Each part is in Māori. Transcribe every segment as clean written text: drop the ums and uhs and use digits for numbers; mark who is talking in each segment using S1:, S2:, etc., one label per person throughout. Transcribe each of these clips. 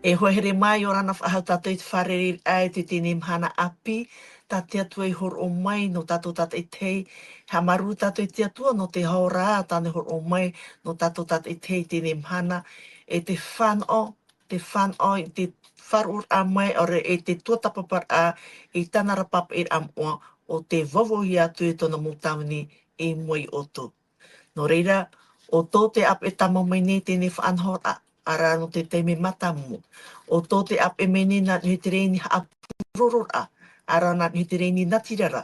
S1: E hohere mai o rana whahau tātou i te whareri ai te tēne mhana api, tā te atua i hor o mai no tātou tātou i tei, ha maru tātou i te atua no te haora tāne hor o mai no tātou tātou i tei tēne mhana, e te whanau i te wharur a mai ore e te tuatapapar a i tāna rapapa i amua o te wawohi atu e tona mūtawini i moi o tō. No reira, o tō te ap e tama mai nei tēne whaanhor a, ara no te teime matamu. O tō te ap e meni na ni te reini ha apuroror a, ara na ni te reini natirara.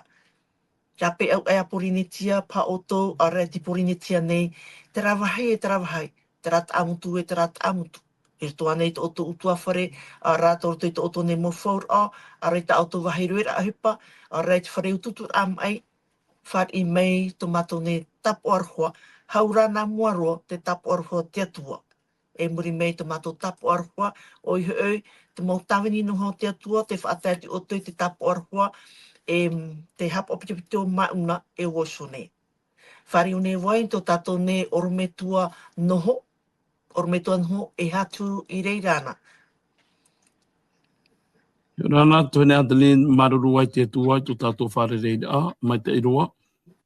S1: Kia pe au e apurinitia pa o tō, ara te purinitia nei, te rawahai e te rawahai, te rat amutu e te rat amutu. E toa nei te oto utua whare, a rātou te oto nei mo whaur a, ara i te auto wahiruera a hupa, ara i te whare ututu am ai, whar i mei tomato ne tapu arhua, haurana muaroa te tapu arhua te atua. E muri mei tomato tapu arhua, oi hoi, te mau tawini noho te atua, te whaatati o tui te tapu arhua, e te hap opitipito mauna e woso ne. Whari une wai to tato ne orometua noho, orometua noho e hatu i reirana.
S2: Rana, tuene Adeline, maruru ai te atua, tu tātou wharerei a, mai te iroa.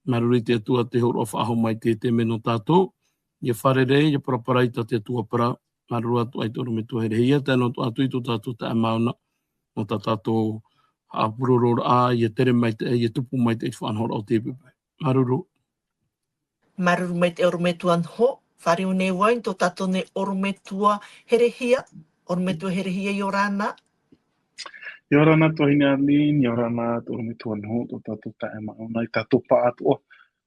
S2: Maruru te atua te horo of aho mai te meno tātou. Ia wharerei, ia paraparai ta te atua para, maruru atu ai toro me tuaherehia, tēnā atu i tu tātou te amauna, no tā tātou apuroror a, ia tere mai te, ia tupu mai te whanhora o te pepe. Maruru.
S1: Maruru mai te orometua noho, whari une wai to tato ne orometua herehia, orometua herehia i o rana.
S3: Ia rana tohine Adeline, ia rana orometua noho, to tātou te amauna, i tātou pa atua.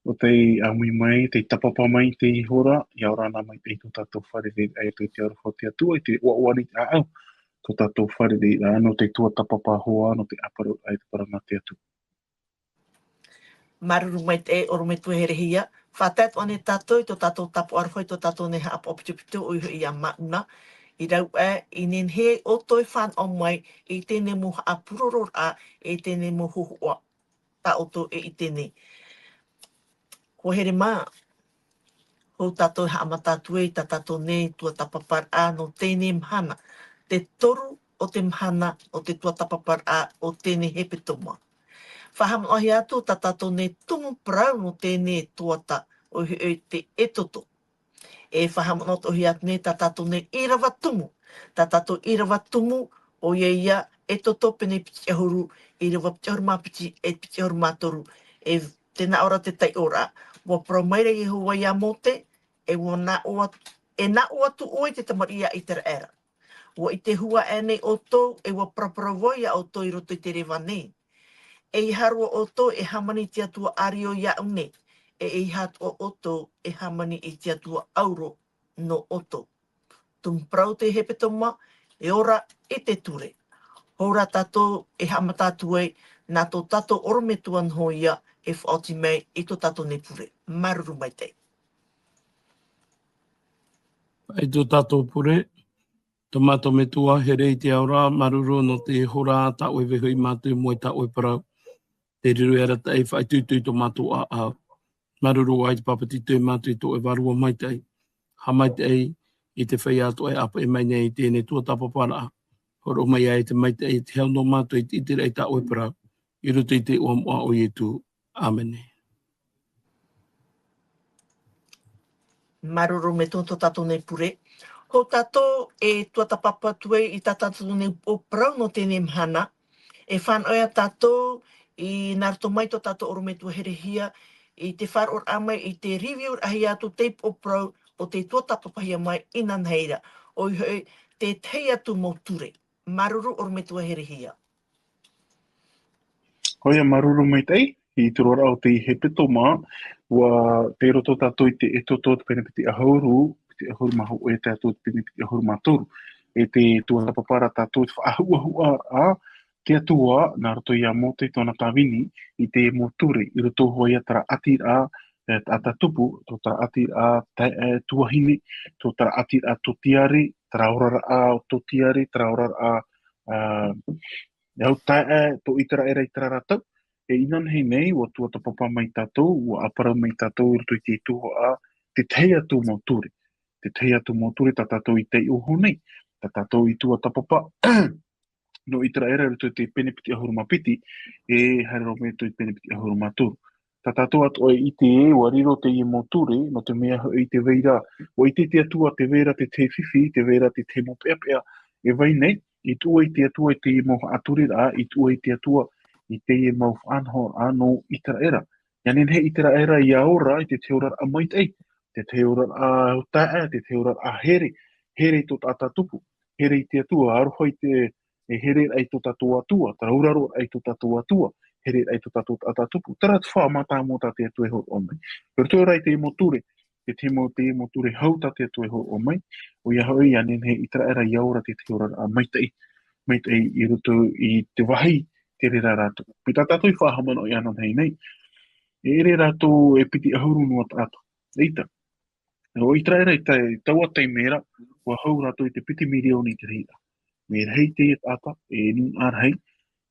S3: O te amui mai, te tapapa mai te ihora, ia rana mai te to tātou wharere ai te arofa te atua, i te uawari te aau, to tātou wharere no te tua tapapa hoa, no te aparo ai te paranga te atu.
S1: Maruru mai te orometua herehia, whatat ane tātou i to tātou tapu arwhai, to tātou ne hapa opitipitu o iho i a mauna, i rau i nen he o toi whan o mai, i tēne mo a puroror a, i tēne mo huhua, ta o to i tēne. Ko here mā, ho tātou haama tātou e, ta tātou ne tua tapapar a no tēne mhana, te toru o te mhana o te tua tapapar a o tēne hepetoma. Whahama ahi atu ta tātou ne tumu prau no tēne tuata o te etoto. E whahama not ohi atu ne ta tātou ne irawa tumu. Ta tātou irawa tumu o ia etoto pene piti ahuru, irawa piti ahuru mapiti e piti ahuru mātoru. E tēnā ora te tai ora. Wa promaira i hua ia mote, e wa na o atu oi te tamaria i tera era. Wa i te hua ane o tō, e wa praprawoia o tō i roto i te rewa nei. E i harua o tō e hamani te atua ario ia une. E i hat o oto e hamani i te atua auro no oto. Tumprau te hepetoma, e ora e te ture. Hora tato e hama tātou e, nā tō tato orometuan ho ia e whaoti mei i tō tato ne pure. Maruru mai te.
S2: Ai tō tātou pure, tomato me tua, here i te aura, maruru no te hora, ta oe vehui mātou, moi ta oe parau. Te riru era te e whai tūtui tomato a. Maruru ai te papati tui mātou i tō e varua mai te ei. Ha mai te ei, i te whai ato e apa e mai nei, tēne tua tapapara. Horo mai ai te mai te ei, te heo no mātou i te rei ta oe parau. I ruto i te uamoa o ietu. Amene.
S1: Maruru me tō tato nei pure. Ho tato e tuata papa tue i tato nei o prau no tēne mhana. E whanoia tato i narato mai tō tato orometua herehia i te whar amai i te review ahi atu tape o prau o te tuata papahia mai i nanheira. O i te tei atu mo ture. Maruru orometua herehia.
S3: Hoia maruru mai tei, i turora o te hepetoma, wa te roto tātou i te etoto te penepiti ahuru, piti ahuru mahu e tātou te penepiti ahuru mātoru. E te tua papara tātou te whaahua a, te atua, nā roto i a mote tōna tāwini, i te moture, i roto hoia tara atir a, ata tupu, tō tara atir a tuahine, tō tara atir a totiare, tara orara a totiare, tara orara a Nau tae tō itara era i tara ratau, e inan hei nei, o tua ta papa mai tātou, o apara mai tātou, i rutoi te tuho a te tei atu mōture. Te tei atu mōture, ta tātou i te uho nei. Ta tātou I tua tapapa, no I tera era ruto te penepiti ahuru mapiti, e harero me toi penepiti ahuru maturu. Ta tātou atu ai I te e wariro te I moture, no te mea I te veira, o I te atua te veira te te whiwhi, te veira te te mopea, e vai nei, I tua I te atua I te I mo aturi rā, I tua I te atua I te I mau whanho anō I tera era. Ianen he I tera era I aora, I te teora a maitei, te teora a tae, te teora a here tot atatupu, here I te atua, aroha I te e here ai to tatua tua, trauraro ai to tatua tua, here ai to tatua atatupu, tara te wha mata mo ta te atu e ho o mai. Pero tō rai te moture, te moture hau ta te atu e ho o mai, o ia hoi anen he I tera era I aora te teora a maitei I ruto I te wahi te rera rātou. Pita tātou I whahamana o ianan hei nei, e re rātou e piti ahuru no ato. Eita, o I tera era I taua tei mera, wa hau rātou I te piti mirio ni te reira. Me rei te ata, e nun ar hei,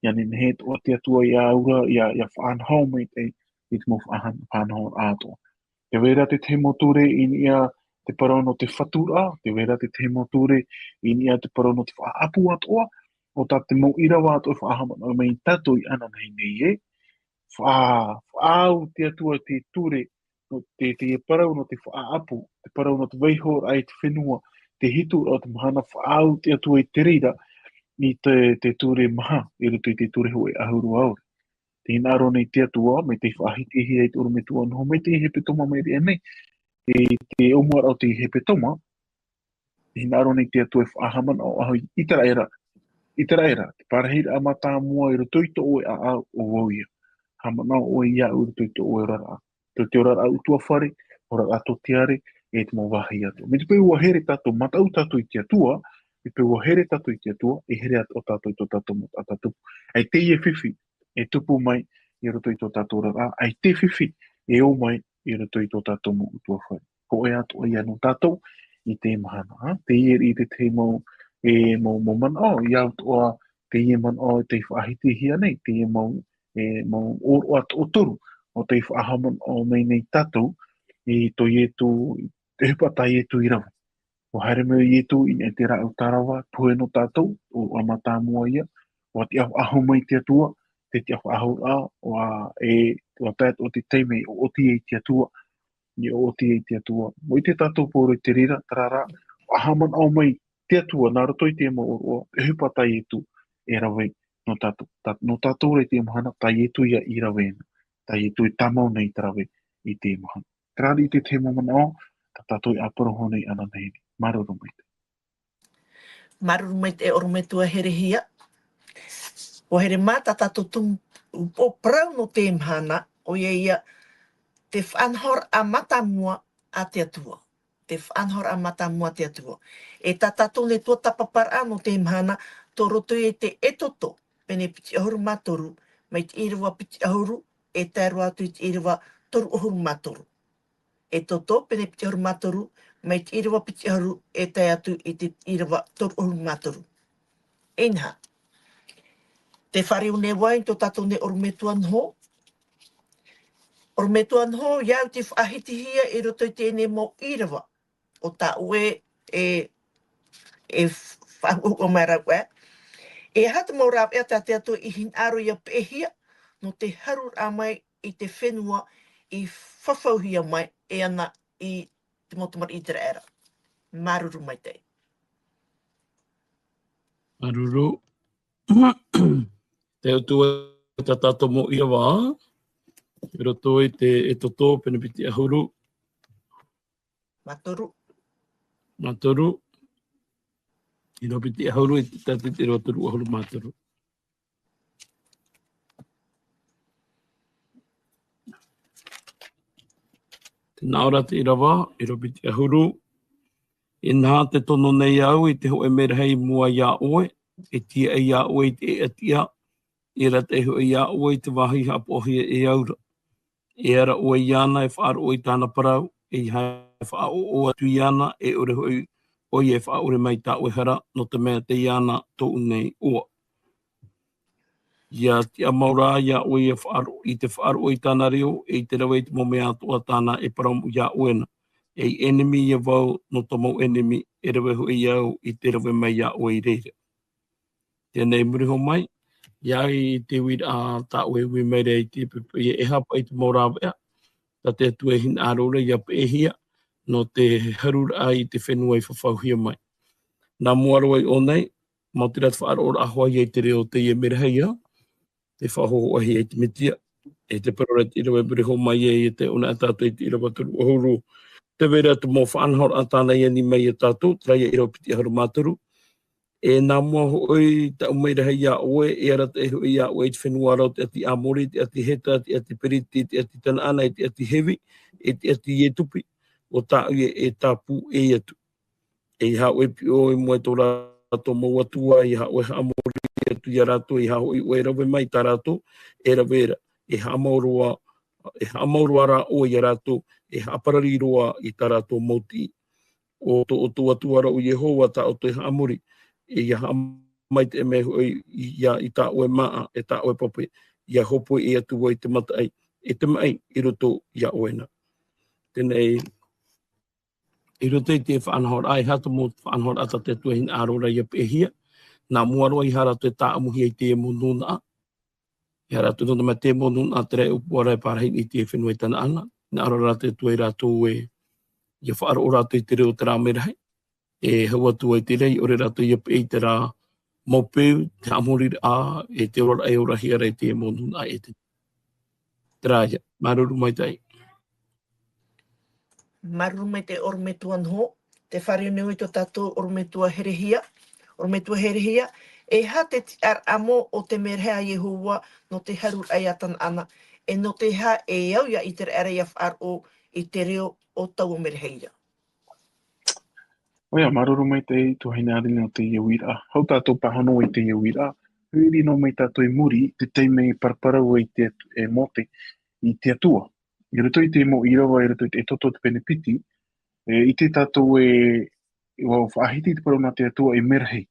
S3: ia nen he o te atua I aura, ia whaanhau me te I te mo whaanhau ātoa. Te wera te te moture I ia te parono te whatura, te wera te te moture I ia te parono te whaapu atoa, o ta te mo irawa atoa whaahamana o mei tato I anan hei nei e, whaau te atua te ture, no te parau no te whaapu, te parau no te weihor ai te whenua, te hitu o te mahana whaau te atua I te reira, I te ture maha, I ruto I te ture hoe ahuru aure. Te hinaro nei te atua, me te whahiti hi ai te uru me tua noho, me te hepe toma me rea nei, te omua au te hepe toma, te hinaro nei te atua e whahaman o ahu I tera era, te parahira a mata mua I ruto I to oe a au o wauia. Hamana o ia I ruto I to oe rara. Te ora a utua whare, ora a to teare, e te mo wahi atu. Me te pēu a here tato, matau tato I te atua, me pēu a here tato I te atua, e here ato tato I to tato mo atatupu. Ai te ie whiwhi, e tupu mai I roto I to tato rara, ai te whiwhi, e o mai I roto I to tato mo utua whare. Ko e ato ai anu tato, I te mahana. Te ie I te mo, e mo man o, I au toa, te ie man o, te whaahiti hia nei, te ie mo, mo o ato o toru, o te whaahaman o mei nei tatou, I to ietu, te hupata ietu I rawa. O haere meo ietu I ne te rau tarawa, pue no tatou, o amata mua ia, o ati ahu mai te atua, te ahu a, o a o tēt o te teime, o oti e te atua, I o oti e te atua. Mo I te tatou pōro I te rira, tarara, ahaman au mai te atua, nā roto I te mo o te hupata ietu, e rawei no tatou. No tatou re te mahana, ta ietu ia I rawei na. Ta ietu I tamau nei tarawe I te mahana. Trāri I te te mamana o, ta tatou I aporoho nei ana nei. Maruru mai te.
S1: Maruru mai te oru me tua here hia. O here mata tato tum o prau no te mhana, o ia te whanhor a matamua a te atua. Te whanhor a matamua te atua. E tato ne tua tapapara no te mhana, tō roto e te etoto, pene piti ahuru matoru, mai te iriwa piti ahuru, e tēru atu I te iriwa toru ahuru matoru. E toto, pene piti ahuru matoru, mai te iriwa piti ahuru, e tai atu I te iriwa toru ahuru matoru. Einha. Te whare ne wai, tō tato ne orumetua nho. Orumetua nho, iau te whahiti hia I roto I tēne mo irawa. O tā ue e whangu o mai rau e. E hata mo rau ea tā te ato I hin aro ia pehia, no te harur a mai I te whenua I whawhauhia mai e ana I te motomar I tera era. Maruru mai te.
S2: Maruru. Te utua ta tato mo ia wā. E roto I te e toto pene piti ahuru.
S1: Matoru.
S2: Matoru. I no piti ahuru I te tati te rotoru ahuru matoru. Te naora te irawa, I ro piti ahuru. I nā te tono nei au I te hoe merahei mua ia oe. E tia e ia oe I te e atia. I ra te hoe ia oe I te wahi hapohia e aura. E ara oe iana e whaaro oe tāna parau. E hai whaaro o atu iana e ore hoi oe e whaore mai tā oe hara no te mea te iana tō unei oa. Ia te amaura ia oe e whaaro I te whaaro oe tāna reo e te rawe te mome atoa tāna e paramu ia oe na. enemy ia wau no tomo enemy e rewe hu iau I te rewe mai a o I reira. Tēnei muri ho mai, iai te wira a ta oe wi mai rei te pepe e hapa I te morawea, ta te atu e hin arora ia pe ehia, no te harura I te whenua I whawhauhia mai. Nā muarawai o nei, mau te rata whaarora ahoa I te reo te ia merehia, te whahoho ahi te mitia, e te parorati irawa muri ho mai e te una atatu te irawa turu ohuru. Te vera tu mo whaanhor a tāna ia ni mai e tātou, traia irawa piti haru māturu. E nā mua hoi ta umeira hei a oe, e arata e hoi a oe te whenua rau te ati amori, te ati heta, te ati periti, te ati tana ana, te ati hevi, te ati e tupi, o tā e tāpū e atu. E ha oe pi oe mua tō rato mau atua, e ha oe ha amori atu i a rato, e ha hoi oe rawe mai tā rato, e rawera, e ha amaurua ra oe i a rato, e ha aparari roa I tā rato mauti. O tō atua rau Yehova tā o te ha amori, e ia mai te me hoi I tā oe maa, e tā oe pape, ia hopo e atu wai te mata ai, e te mai I roto ia oena. Tēnei, I roto I te whaanhor ai, hata mō whaanhor ata te tuahin ārora ia pehia, nā muaroa I hara te tā amuhi ai te monuna. I hara tu nona mai te monuna, te rei upuara e pārahin I te whenua I tana ana, nā arora te tuai rātou e, ia whaaro rātou I te reo te rā merahai. E haua tua I te rei, ore rato ia pe I te rā mopeu, te amori a, e te ora e ora hia rei te monuna e te. Te rāia, maruru mai tai.
S1: Maru me te ormetua nho, te whare nui to tātou ormetua herehia, e ha te ar amo o te merhea Yehova no te haru ai atan ana, e no te ha e au ia I te ara ia wharo I te reo o tau merheia.
S3: Oia, maruru mai te tuhaina arina o te iawira. Hau tātou pahano I te iawira. Huiri no mai tātou I muri, te teime parparau I te e mote I te atua. I roto I te mo irawa, I roto I te toto te penepiti, I te tātou whaahiti te parau nā te atua merhei.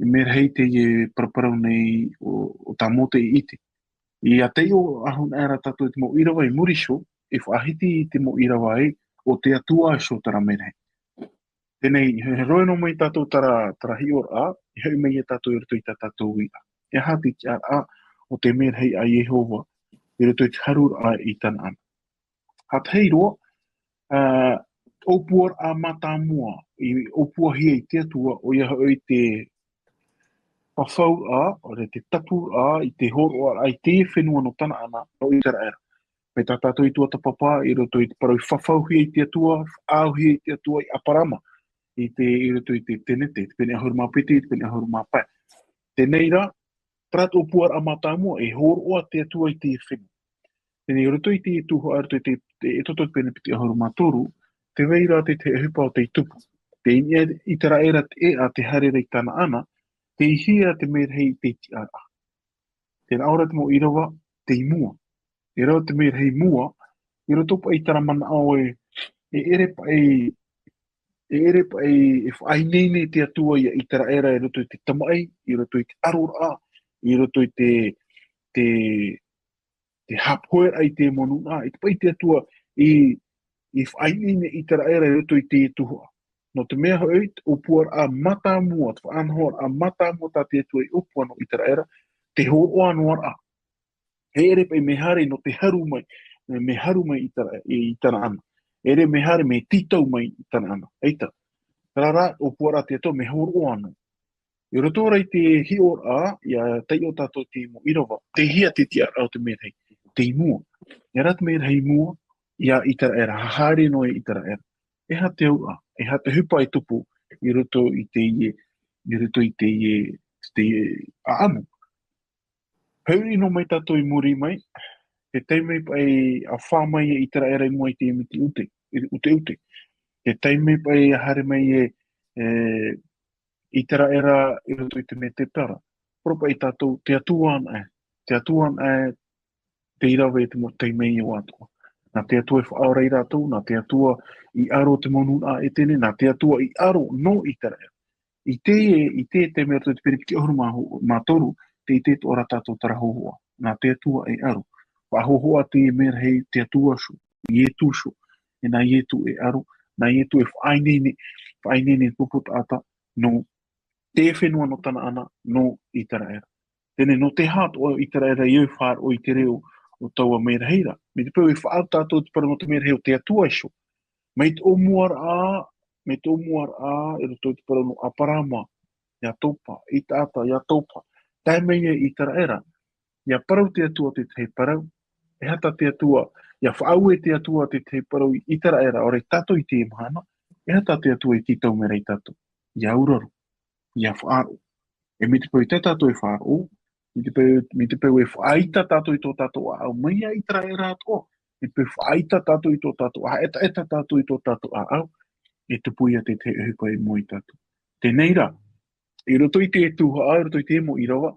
S3: I merhei te parparau nei o tā mote I ite. I a te o ahun era tātou I te mo irawa I muri sho, whaahiti I te mo irawa o te atua sho tara merhei. Tēnei, he roe no mai tātou tara hi or a, I hau mai e tātou I roto I tā tātou wira. E hati ki a o te merhei a Yehova, I roto I te harur a I tana ana. Ha tei roa, opuar a mata mua, I opua hia I te atua, o ia hau I te pawhau a, o te tapu a, I te horo a, I te whenua no tana ana, o I tara era. Me tā tātou I tua ta papa, I roto I te parau I whawhau hia I te atua, au hia I te atua I aparama. I roto I te tenete, te pene ahuru mapiti, te pene ahuru mapai. Tēnei rā, prat o puar a mātāmua, e horo a te atua I te whenu. Tēnei roto I te tuho ar te toto te pene piti ahuru mātoru, te veira te hupa o te tupu. Te inia I tera era te a te harere I tana ana, te ihia te merhei te ti ara. Tēnā aura te mo irawa, te I mua. E rau te merhei mua, I roto pa I tara mana au e ere pa e whainene te atua I tera era I roto I te tamai, I roto I te arora, I roto I te hapoera I te monuna, I te pai te atua I whainene I tera era I roto I te tuhua. No te mea hoi, o puar a mata mua, te whaanhor a mata mua ta te atua I opua no I tera era, te horo anuar a. He ere pai mehare no te haru mai I tana ana. Ere mehare me titau mai I tana ana. Eita. Rara o puara te ato me horo anu. I roto rai te hior a, ia tei o tātou te mo irawa, te hia te tia au te merhei, te mua. Ia rat merhei mua, ia I tara era, hahare no I tara era. E ha te au a, e ha te hupa I tupu, I roto I te a anu. Hauri no mai tātou I muri mai, te teimei pai a whāmai I tara era I mua I te imiti ute. Te teimei pai a hare mai I tera era I roto I te me te para. Propa I tātou te atuan te irawe te mo teimei o atua. Nā te atua I whaora I rātou, nā te atua I aro te monuna e tene, nā te atua I aro no I tera era. I te mea te peripiki ahuru mātoru, te ora tātou tara hohoa. Nā te atua E aro. Wha hohoa te mea hei te atua shu, I etu shu, e nā I etu E aro, na i tu e whainene puput ata no te whenua no tana ana no i tara era. Tene no te hat o i tara era i au whaar o i te reo o taua mera heira. Me te pau e whaau tātou te para no te mera heo te atua iso. Me te omuar a, e roto te para no aparama, ia topa, i tata, ia topa. Tai mea i tara era. Ia parau te atua te te parau. E hata te atua, ia whaau e te atua te te parau i tara era. Ore tato i te mahana. E hata te atua i titau mera i tato. Ia uraru, ia whaaro. E me te pau i te tato e whaaro. Me te pau e whaaita tato i tō tato a au. Meia i tara era ato. Me te pau whaaita tato i tō tato a. Eta tato i tō tato a au. E te puia te te hupa e mo i tato. Te neira, i roto i te tuha a, i roto i te mo i rawa,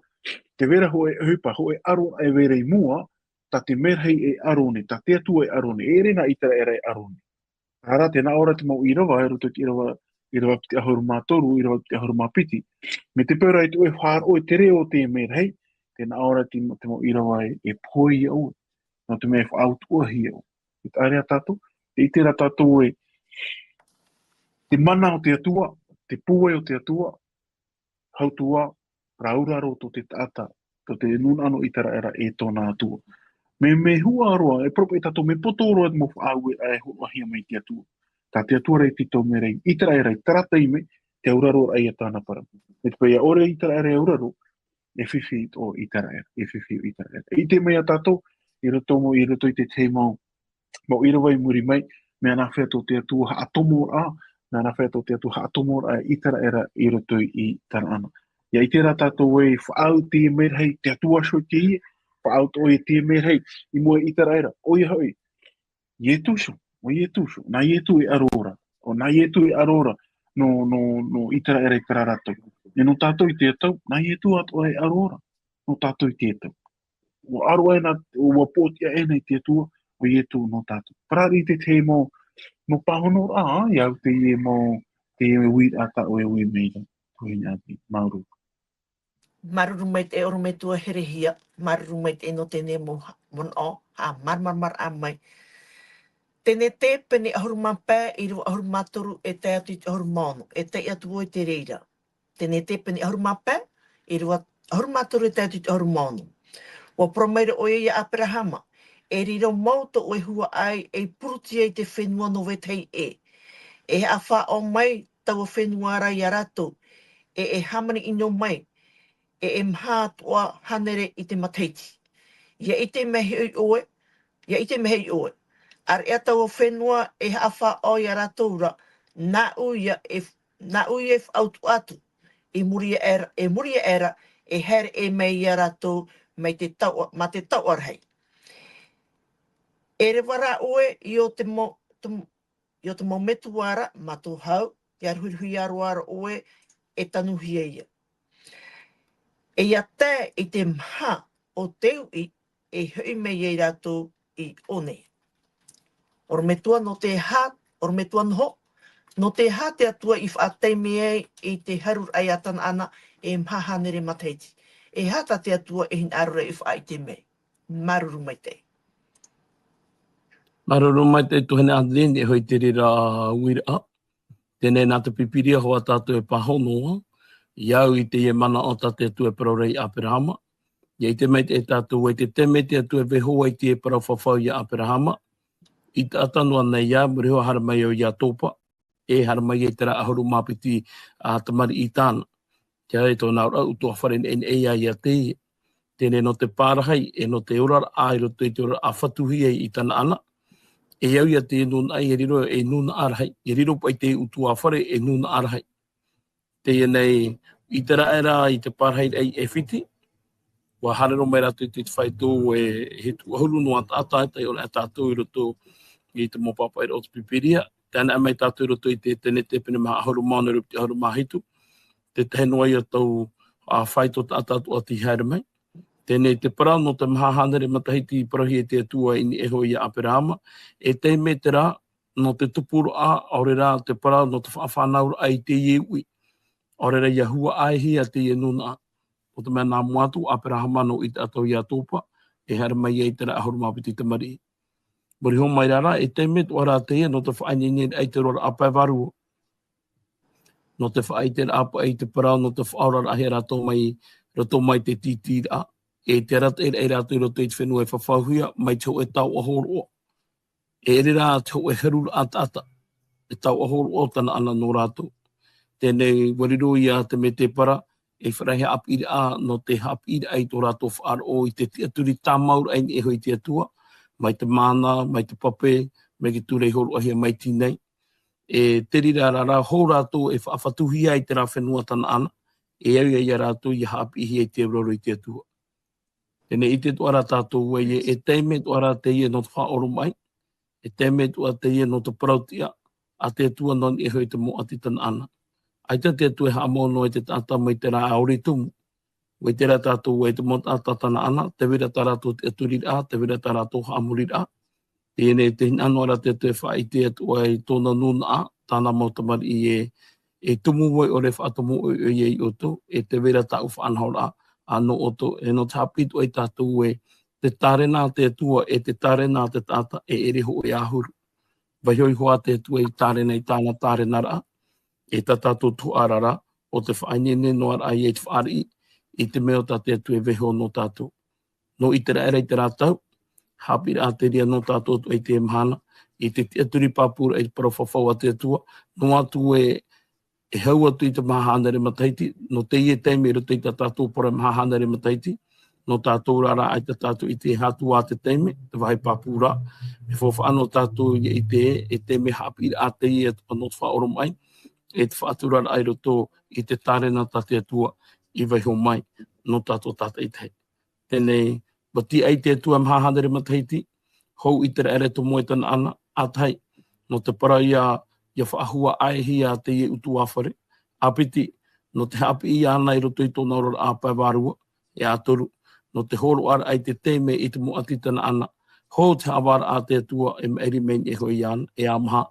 S3: te vera hoe hupa, hoe aro e vera i mua, ta te merhei e arone, ta te atua e arone, e rena i tera era e arone. Ara, tēnā ora te mau i rawa, e roto i rawa piti ahuru mātoru, i rawa piti ahuru māpiti. Me te pēra i tu e whāro e te reo te merhei, tēnā ora te mau i rawa e poi i au, no te mea whaautua hi au. I te area tātou, te i tera tātou e te mana o te atua, te pue o te atua, hautua, rauraro to te tata, to te nunano i tara era e tōna atua. Me hua aroa, e propo e tato me poto roa mo whaau e hoa hia mai te atua. Tā te atua rei tito me rei, i tara era i tarata ime, te auraro ai a tāna para. E te pēia ore i tara era e auraro, e whiwhi o i tara era, e whiwhi o i tara era. I te mea tato, i roto i te te mau i rawa i muri mai, mea nā whea tō te atua ha atomo a, mea nā whea tō te atua ha atomo a i tara era i roto i tara ana. Ia i tērā tātou e whaau te merhei, te atua so te ie, whaau tō e te merhei, i mua i tara era, oi hoi, ie tūso, nā ie tū e arora, o nā ie tū e arora, no i tara era i tara ratou. E no tātou i te atau, nā ie tū ato e arora, no tātou i te atau. O aroa e nā, o wapotia e nei te atua, o ie tū no tātou. Parari te te mo pahono, iau te ie mo, te ie ui ata o e ui meira, tui ngāti, mauru.
S1: Maruru mai te oro me tua herehia, maruru mai te no tēne mo o, mar amai. Tēne te pene ahuru mapē, i rua ahuru matoru e te atu i te ahuru mono, e te atu i te reira. Tēne te pene ahuru mapē, i rua ahuru matoru e te atu i te ahuru mono. Wa promeira o ia Abrahama, e riro mauta o e hua ai e puruti ai te whenua no wetei e. E a wha o mai taua whenua ara i arato, e hamani ino mai, e mha toa hanere i te mateiti. Ia i te mehi oe, ar ea taua whenua e a wha o i arato ura, na uia e whautu atu, e muri era, e here e mei i arato, ma te tau arhei. E re wara oe i o te mo metu ara, ma tō hau, i arhuihui aroara oe, e tanuhi ia. E ia te i te mha o teu e hui mei i rato i one. Oro me tua no te ha, oro me tua noho, no te ha te atua i whaatei mea i te harur ai atan ana e mha hanere mateiti. E hata te atua e hin arura i whaite mei. Maruru mai te.
S2: Maruru mai te tuhene Adeline e hoi te rira wira. Tēnei nā te pipiria hoa tātou e pahonoa. Iau i te e mana o tātou e parorei Aperahama. Ia i te mei te tātou e te teme te atu e vehoa i te e parau whawhau i Aperahama. I te atanua nei ia, muri hoa haramai o ia tōpa. E haramai e tera ahuru mapiti a tamari i tāna. Kia e tōna ora utoa whare en eia ia te. Tēnei no te pārahai e no te urara ai roto i te ora a whatuhi i tāna ana. E iau ia te nuna ai e riro e nuna arahai. E riro pai te utua whare e nuna arahai. Te nei i tera era i te pārahai ai e whiti. Wa harero mai ratu i te whaitō e he tuahuru no ata i ora tātou i roto i te mopapa i roto pipiria. Tēnā mai tātou i roto i te tene te pene maha ahuru māna rupi ahuru mahitu. Te tehenua i atau a whaito tātou a ti haere mai. Tēnei te para no te maha hanere matahiti i parahi e te atua i ni eho i a Aperahama. E te me te rā no te tupuru a aure rā te para no te whawhanaura ai te iei. Aure rā ia hua aihi a te ienuna a. O te mea nā muatu Aperahama no i te atau i a tōpa. E haere mai e te rā ahuru mapiti te mari. Mori ho mai rara, e te met ora te ia, no te whainini ai te rora apa waru. No te whaite apa ai te parau, no te whaura ahe rato mai te titira. E te rata e rato i roto i te whenua e whawhauhia, mai tau e tau ahoro. E ere rā tau e heruru atata, e tau ahoro o tana ana no rato. Tēnei wariru ia te me te para, e wharahe apiri a, no te hapiri ai tō rato whaaro i te tiaturi tāmaur ai e hoi te atua, mai te mana, mai te pape, mai ki tūrei horo ahia mai tīnei. E teri rā hou rātou e whaafatuhi ai te rā whenua tana ana, e au ia rātou i haapihi ai te roro i te atua. Tēnei i te tuara tātou e teime tuara te ia no te whaoro mai, e teime tuara te ia no te parautia, a te atua non e hoi te mo ati tana ana. Ai te atua e haamono e te tata mai te rā aori tumu, wei te rā tātou e te mo tata tana ana, te wira tā rātou te aturira, te wira tā rātou haamurira, tēnei te hinanoara te te whai te atua e tōna nuna a, tāna mautamari e tumu wai o re whaatomu o i oto, e te wera tau whanhaura no oto, e no tāpitu e tātou e te tarena te atua, e te tarena te tata e ere ho e ahuru. Vai hoi hoa te atua i tarena i tāna tarenara, e ta tātou tuarara, o te whainene noara ai e te whaari, i te meo tā te atua e veho no tātou. No i te raera i te rātau, hapira a te ria no tātou e te mhana, i te aturi papura e parowhawhau a te atua, no atu e hau atu i te mahahanare mataiti, no te ie teime rata i te tātou para mahahanare mataiti, no tātou rara ai te tātou i te hatu a te teime, te wahi papura, e whawha ano tātou i te me hapira a te ie no te whaoro mai, e te whaaturara ai roto i te tarena tā te atua i waiho mai, no tātou tātou i te. Tēnei, wati ai te atua mahahanare mataiti, hou i te ere to moe tana ana, atai, no te para ia whaahua aihi a te ie utu awhare, apiti, no te hapi i ana i roto i tōna ora āpai wārua, e atoru, no te horo ara ai te teime i te moati tana ana, hou te awara a te atua e meiri meni e hoi ana, e amaha,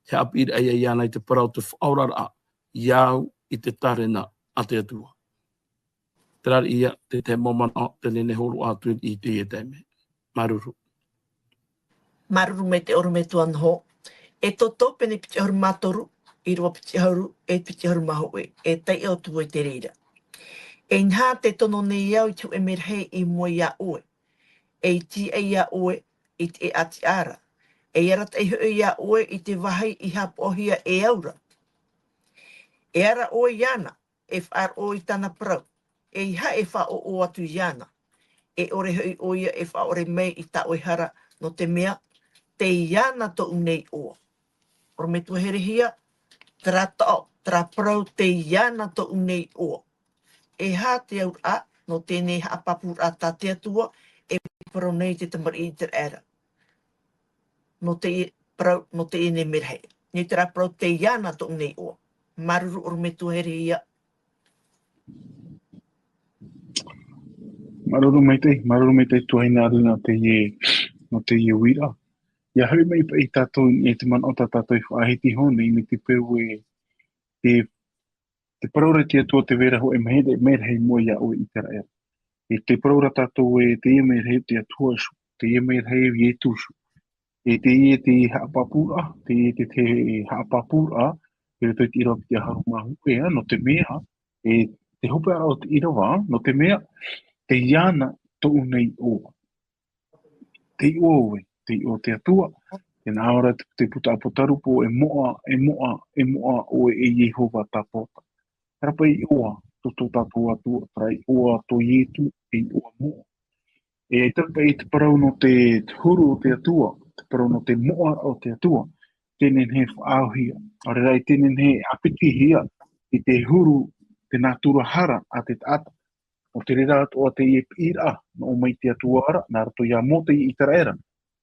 S2: te hapi i ai ana i te parau te whaurara a, iau i te tarena a te atua. Terari ia te momana te nene horo atu i te ie teime. Maruru.
S1: Maruru me te oro me tuan ho. E toto pene piti hauru matoru, i rua piti hauru, e piti hauru maho e tai au tu e te reira. E nha te tono nei au i tu e merhei i mua ia oe. E ti e ia oe i te e ati ara. E arat e hui ia oe i te wahai i hapohia e aura. E ara oe iana, e whaar oe i tana prau. E iha e wha o atu iana. E ore hui oia e wha ore mei i ta oihara no te mea, te iana to unei oa. Oro me tua herehia, tra tau, tra prau te iana to unei oa. E hā te au a, no tēnei haapapur a tā te atua, e parau nei te tamari i te era. No te prau, no te ene merhei. Ni tra prau te iana to unei oa. Maruru oro me tua herehia.
S3: Maruru mai te tuaina aruna no te ie wira. Ia hui mai pa i tātou e te man o tātou i whaahiti hone i me te peu te paraura te atua te vera ho e merhei mua ia o i te raera. E te paraura tātou e te ie merhei te atua su, te ie merhei i e tūsu. E te ie te haapapura, te ie te haapapura, e rito i te ira te haru mahu ea, no te mea, e te hope ara o te ira wā, no te mea, te iana to unei oa. Te i oe, te i o te atua, te nāora te puta apotarupo e moa oe e Jehova tāpota. Rapa i oa, toto tātua atua, trai oa to ietu, e oa moa. E tapa i te parau no te huru o te atua, te parau no te moa o te atua, tēnen he whaauhia. Ore rai tēnen he apiti hia i te huru, te nātura hara a te taata. O te rera atoa te ie pira, no o mai te atua ara, nā rato ia mo te i te raera.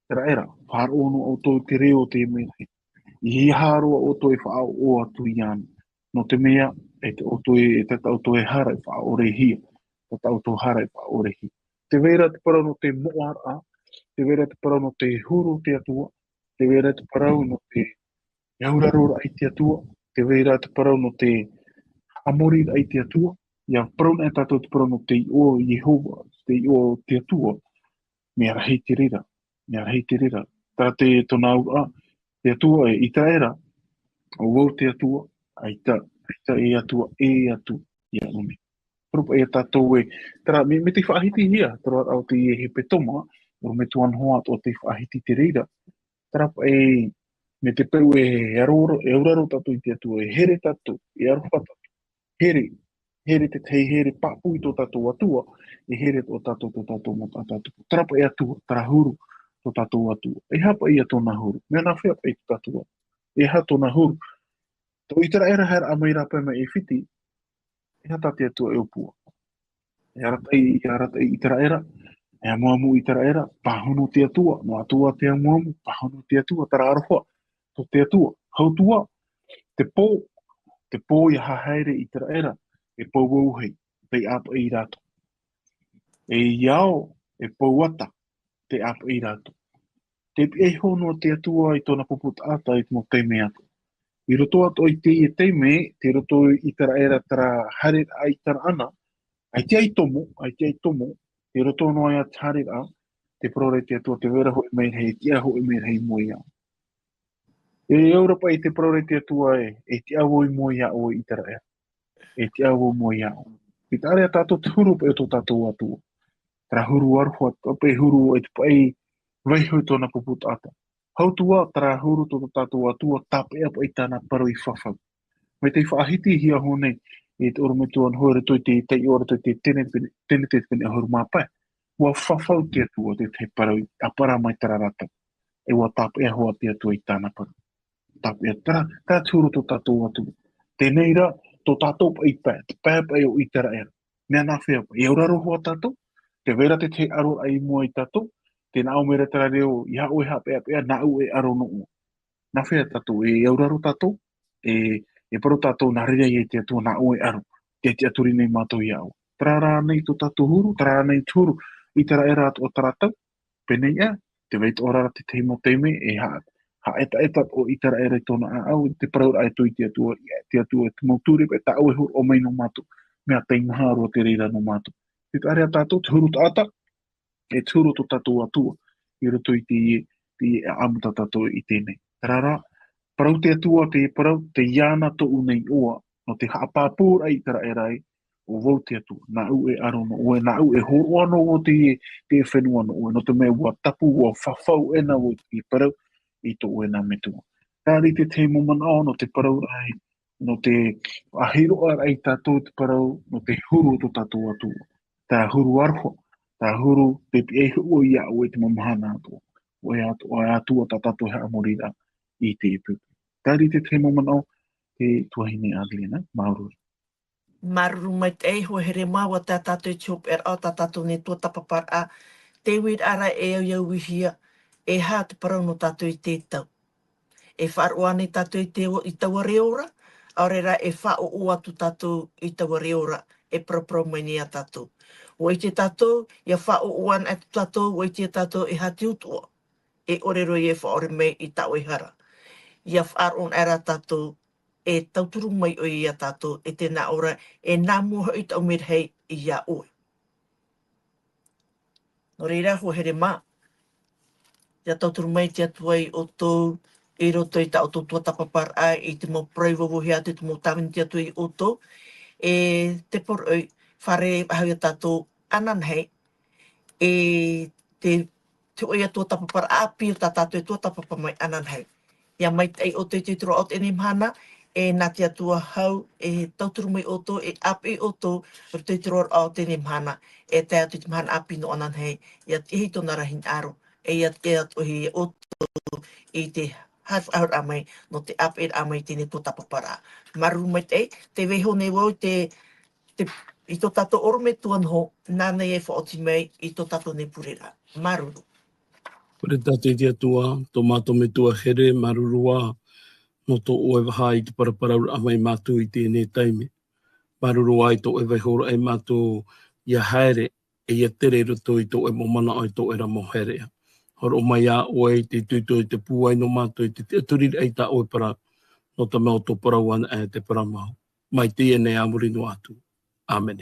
S3: Te raera, whāro no o tō te reo te mea. I haroa o tō e whaau o atu i anu. No te mea, e te tau e hara i whaau ore hia. Te tau tō hara i whaau ore hia. Te vera te parau no te moara, te vera te parau no te huru te atua, te vera te parau no te aurarora i te atua, te vera te parau no te amorira i te atua, ia prauna e tātou te parau no te o Jehova, te o te atua, mea rahei te rera, Tā te tona ua, te atua e ita era, o wau te atua, aita e atua, ia umi. Rupa e tātou e, tera, me te whaahiti hia, tera au te e he petoma, o me tuan hoa o te whaahiti te reira. Tera e, me te peu e auraro tātou i te atua, e here tātou, e aruwha tātou, here te tei here papu i tō tātou atua, e here tō tātou mo tātou. Tera e atua, tera huru tō tātou atua. E hapa ia tōna huru, mea nā whea pa i tō tātou. E ha tōna huru. Tō itara era hera amai rapa me e whiti, e hata te atua e opua. E arata i itara era, e amuamu i tara era, pahono te atua, no atua te amuamu, pahono te atua, tara aroha, to te atua, hautua, te pō i hahaere i tara era, e pō wauhei, te apa i rato. E iao, e pō wata, te apa i rato. Te e hono te atua i tōna puputa ata i tōna teime atu. I roto atu i te i teime, te roto i tara era tara hare ai tara ana, ai te ai tomo, te roto no ai a hare a, te prore te atua te wera hoi mei hei, tia hoi mei hei moi au. E Europa i te prore te atua e te awo i moi au i tara era. E te awo moi au. I te area tātou te huru pe o tō tātou atua. Tara huru arhua, pe huru e te pai weihui tōna puputa ata. Hautua, tara huru tō tātou atua, tape apa i tāna paru i whawhau. Me te whaahiti hia hone, e te orometuan hore toi te tei ora toi te tene te pene ahuru māpai. Ua whawhau te atua te paru i apara mai tara rata. E ua tape a hoa te atua i tāna paru. Tape a tara tūru tō tātou atua. Tēnei ra, tō tātou pa i pēt, pēpai o i tara era. Nea nā whea pa, i auraro hoa tātou, te vera te aro ai mua i tātou, te nao mera tara reo, i hao e hape apea, nau e aro no ua. Nā whea tātou, e auraro tātou, e paro tātou nā rea i te atua nau e aro, te aturi nei mātou i au. Tara nei tō tātou huru, tara nei tūru, i tara era o tara tau, penei e, te veit orara te teimo teime, e ha eta o i tara era i tōna au, te paraura ai tui te atua te mauturi, pe ta au e huru o mai no mātou, mea tei maharo te reira no mātou. Te area tātou, te huru tāta, e tūru tō tātou atua, i roto i te amuta tātou i tēnei. Tarara, parau te atua, te iana tō unei oa, no te haapapūra i tara erai, o vau te atua, nā u e aro no ue, nā u e horo ano o te whenua no ue, no te mea ua tapu, ua whawhau ena o i parau, i tō ue nā metua. Tāri te te momana o, no te parau rai, no te ahiro ai tātou te parau, no te huru tō tātou atua. Tā huru arho, tā huru te piehu o ia o e te mamahana atua. O e atua tā tātou hea morira i te ipu. Tāri te te momana o, te tuahine Adriana, Maururi.
S1: Maruru mai te eiho here maua tā tātou i tūp er au tā tātou ne tō tapapar a te wīt ara e au iau wihia e hā te parau no tātou i tētau. E whaarua nei tātou i taua reora, aurera e whao o atu tātou i taua reora e propro mai ni a tātou. O i te tātou, ia whao o an atu tātou, o i te tātou e hati utua, e orero i e whaore mei i tau i hara. Ia whaaron era tātou, e tauturu mai o i a tātou, e tēnā ora, e nā mua i tau mirhei i a oe. No reira, ho here mā. Ia tauturu mai te atuai o tō, i roto i ta o tō tua tapapar a, i te mo proivovohi a te mo tāmini te atuai o tō, e te poroi, whare ahau i tātou ananhei, e te oi a tō tapapar a, pi o tā tātou e tō tapapar mai ananhei. Ia mai tei o te titro o te nimhana, e nā te atua hau, e tauturu mai o tō, e api o tō, o te titro o te nimhana, e te atu te nimhana api no ananhei, ia te hi tōna rahin aro, e ia te atuhi o tō, i te hawhahur amai, no te api amai tēne tō tapapara. Maru mai te weho nei wau, i tō tātou orome tuan ho, nānei e whaoti mai, i tō tātou ne purera. Maruru.
S2: Pure tātou te atua, tō mātou me tua here, marurua, no tō oe waha i te paraparaura amai mātou i tēnei taime. Marurua i tō oe waihoro ai mātou ia haere, e ia tere roto i tō oe momana ai tō era moherea. Horo mai a oe te tuito i te pūai no mātou i te aturiri ai tā oe para, no ta mea o tō parauana e te paramau. Mai tia nei amuri no atu. Amen.